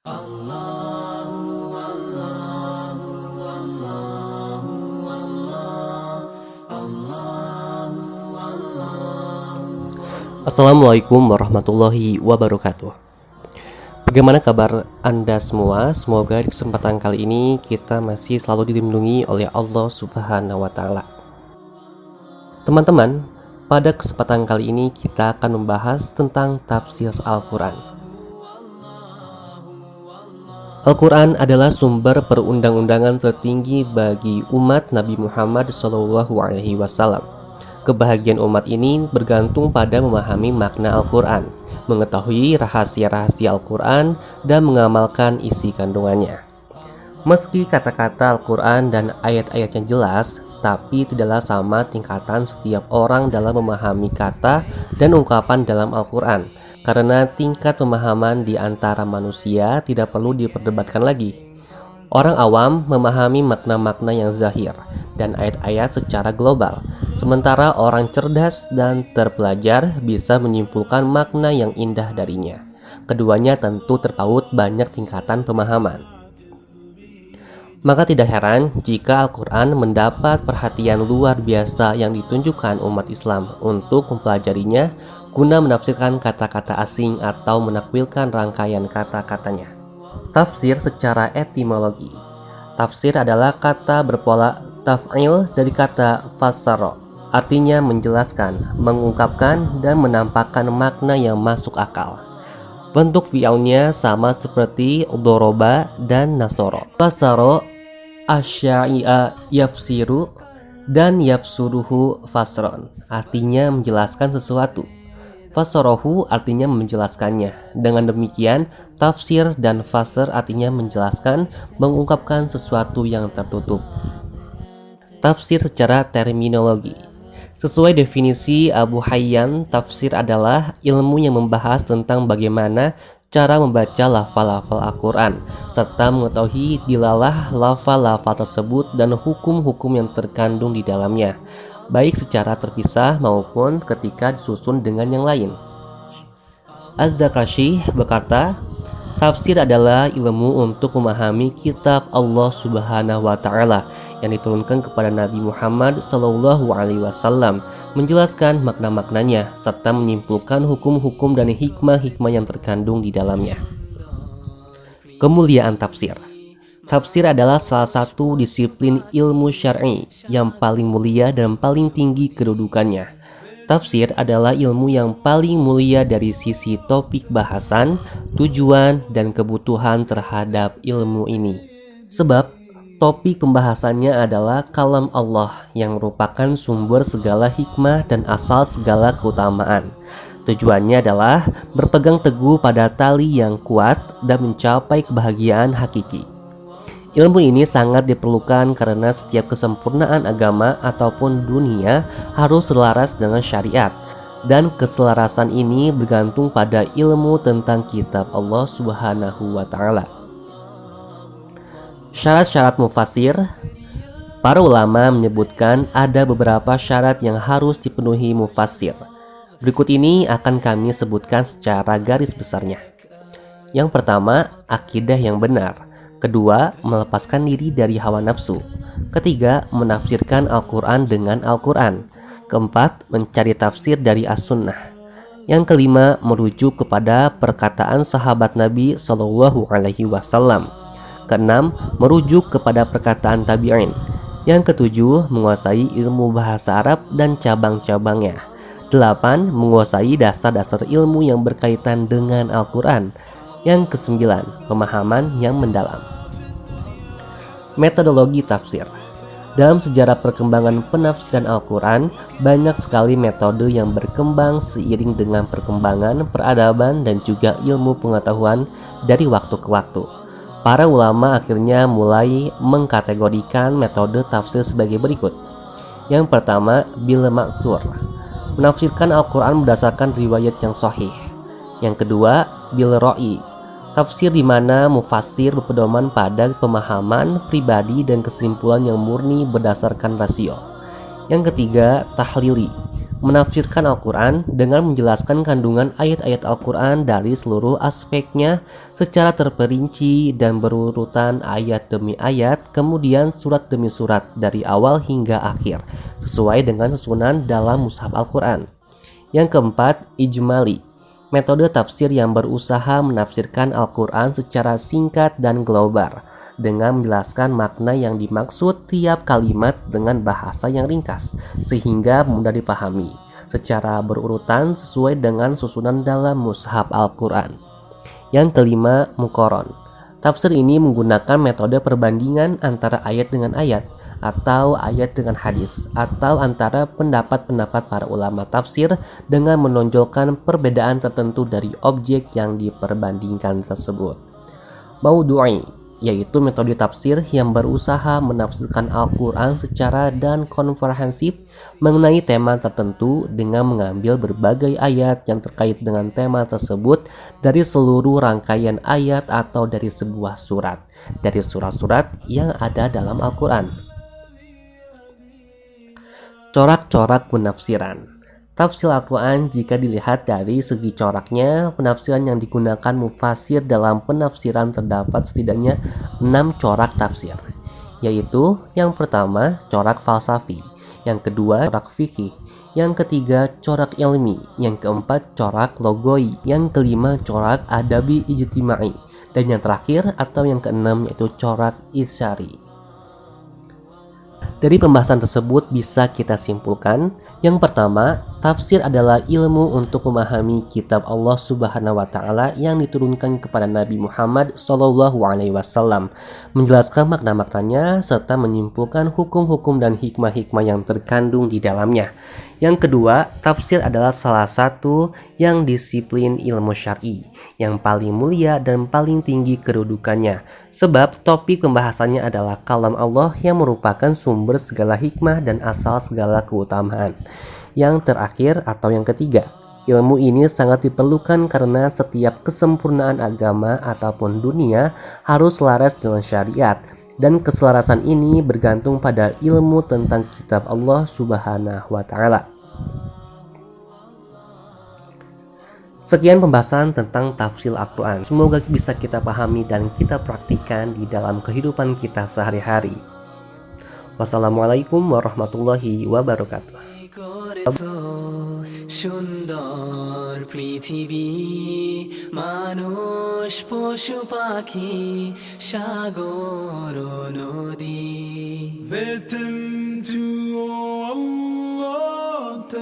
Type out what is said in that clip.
Assalamualaikum warahmatullahi wabarakatuh. Bagaimana kabar Anda semua? Semoga di kesempatan kali ini kita masih selalu dilindungi oleh Allah Subhanahu wa Ta'ala. Teman-teman, pada kesempatan kali ini kita akan membahas tentang tafsir Al-Quran. Al-Quran adalah sumber perundang-undangan tertinggi bagi umat Nabi Muhammad SAW. Kebahagiaan umat ini bergantung pada memahami makna Al-Quran, mengetahui rahasia-rahasia Al-Quran, dan mengamalkan isi kandungannya. Meski kata-kata Al-Quran dan ayat-ayatnya jelas, tapi tidaklah sama tingkatan setiap orang dalam memahami kata dan ungkapan dalam Al-Quran, karena tingkat pemahaman di antara manusia tidak perlu diperdebatkan lagi. Orang awam memahami makna-makna yang zahir dan ayat-ayat secara global, sementara orang cerdas dan terpelajar bisa menyimpulkan makna yang indah darinya. Keduanya tentu terpaut banyak tingkatan pemahaman. Maka tidak heran jika Al-Quran mendapat perhatian luar biasa yang ditunjukkan umat Islam untuk mempelajarinya guna menafsirkan kata-kata asing atau menakwilkan rangkaian kata-katanya. Tafsir secara etimologi. Tafsir adalah kata berpola taf'il dari kata fassara, artinya menjelaskan, mengungkapkan, dan menampakkan makna yang masuk akal. Bentuk fi'ilnya sama seperti doroba dan nasoro. Fassara asya'i'a yafsiru dan yafsuruhu fasron, artinya menjelaskan sesuatu. Fassarahu artinya menjelaskannya. Dengan demikian, tafsir dan fasr artinya menjelaskan, mengungkapkan sesuatu yang tertutup. Tafsir secara terminologi. Sesuai definisi Abu Hayyan, tafsir adalah ilmu yang membahas tentang bagaimana cara membaca lafal-lafal Al-Quran, serta mengetahui dilalah lafal-lafal tersebut dan hukum-hukum yang terkandung di dalamnya, baik secara terpisah maupun ketika disusun dengan yang lain. Az-Zarkashi berkata, tafsir adalah ilmu untuk memahami kitab Allah Subhanahu wa Ta'ala yang diturunkan kepada Nabi Muhammad SAW, menjelaskan makna-maknanya serta menyimpulkan hukum-hukum dan hikmah-hikmah yang terkandung di dalamnya. Kemuliaan tafsir. Tafsir adalah salah satu disiplin ilmu syar'i yang paling mulia dan paling tinggi kedudukannya. Tafsir adalah ilmu yang paling mulia dari sisi topik bahasan, tujuan, dan kebutuhan terhadap ilmu ini. Sebab topik pembahasannya adalah kalam Allah yang merupakan sumber segala hikmah dan asal segala keutamaan. Tujuannya adalah berpegang teguh pada tali yang kuat dan mencapai kebahagiaan hakiki. Ilmu ini sangat diperlukan karena setiap kesempurnaan agama ataupun dunia harus selaras dengan syariat, dan keselarasan ini bergantung pada ilmu tentang kitab Allah Subhanahu wa Ta'ala. Syarat-syarat mufassir. Para ulama menyebutkan ada beberapa syarat yang harus dipenuhi mufassir. Berikut ini akan kami sebutkan secara garis besarnya. Yang pertama, akidah yang benar. Kedua, melepaskan diri dari hawa nafsu. Ketiga, menafsirkan Al-Quran dengan Al-Quran. Keempat, mencari tafsir dari As-Sunnah. Yang kelima, merujuk kepada perkataan sahabat Nabi SAW. Keenam, merujuk kepada perkataan tabi'in. Yang ketujuh, menguasai ilmu bahasa Arab dan cabang-cabangnya. 8. Menguasai dasar-dasar ilmu yang berkaitan dengan Al-Quran. Yang kesembilan, pemahaman yang mendalam. Metodologi tafsir. Dalam sejarah perkembangan penafsiran Al-Quran, banyak sekali metode yang berkembang seiring dengan perkembangan peradaban dan juga ilmu pengetahuan dari waktu ke waktu. Para ulama akhirnya mulai mengkategorikan metode tafsir sebagai berikut. Yang pertama, bil ma'tsur, menafsirkan Al-Quran berdasarkan riwayat yang sahih. Yang kedua, bil ra'i, tafsir di mana mufassir berpedoman pada pemahaman pribadi dan kesimpulan yang murni berdasarkan rasio. Yang ketiga, tahlili, menafsirkan Al-Quran dengan menjelaskan kandungan ayat-ayat Al-Quran dari seluruh aspeknya secara terperinci dan berurutan ayat demi ayat, kemudian surat demi surat dari awal hingga akhir, sesuai dengan susunan dalam mushaf Al-Quran. Yang keempat, ijmali, metode tafsir yang berusaha menafsirkan Al-Quran secara singkat dan global, dengan menjelaskan makna yang dimaksud tiap kalimat dengan bahasa yang ringkas, sehingga mudah dipahami, secara berurutan sesuai dengan susunan dalam mushaf Al-Quran. Yang kelima, muqaron. Tafsir ini menggunakan metode perbandingan antara ayat dengan ayat, atau ayat dengan hadis, atau antara pendapat-pendapat para ulama tafsir dengan menonjolkan perbedaan tertentu dari objek yang diperbandingkan tersebut. Maudu'i, yaitu metode tafsir yang berusaha menafsirkan Al-Quran secara dan komprehensif mengenai tema tertentu dengan mengambil berbagai ayat yang terkait dengan tema tersebut dari seluruh rangkaian ayat atau dari sebuah surat, dari surat-surat yang ada dalam Al-Quran. Corak-corak penafsiran. Tafsir Al-Quran jika dilihat dari segi coraknya, penafsiran yang digunakan mufasir dalam penafsiran terdapat setidaknya 6 corak tafsir, yaitu yang pertama corak falsafi, yang kedua corak fikih, yang ketiga corak ilmi, yang keempat corak logoi, yang kelima corak adabi ijtimai, dan yang terakhir atau yang keenam yaitu corak isyari. Dari pembahasan tersebut bisa kita simpulkan, yang pertama, tafsir adalah ilmu untuk memahami kitab Allah Subhanahu wa taala yang diturunkan kepada Nabi Muhammad SAW, menjelaskan makna-maknanya serta menyimpulkan hukum-hukum dan hikmah-hikmah yang terkandung di dalamnya. Yang kedua, tafsir adalah salah satu yang disiplin ilmu syar'i yang paling mulia dan paling tinggi kedudukannya, sebab topik pembahasannya adalah kalam Allah yang merupakan sumber segala hikmah dan asal segala keutamaan. Yang terakhir atau yang ketiga, ilmu ini sangat diperlukan karena setiap kesempurnaan agama ataupun dunia harus selaras dengan syariat, dan keselarasan ini bergantung pada ilmu tentang kitab Allah Subhanahu wa taala. Sekian pembahasan tentang tafsir Al-Quran. Semoga bisa kita pahami dan kita praktikkan di dalam kehidupan kita sehari-hari. Wassalamualaikum warahmatullahi wabarakatuh. সুন্দর পৃথিবী, মানুষ পশু পাখি সাগর নদী।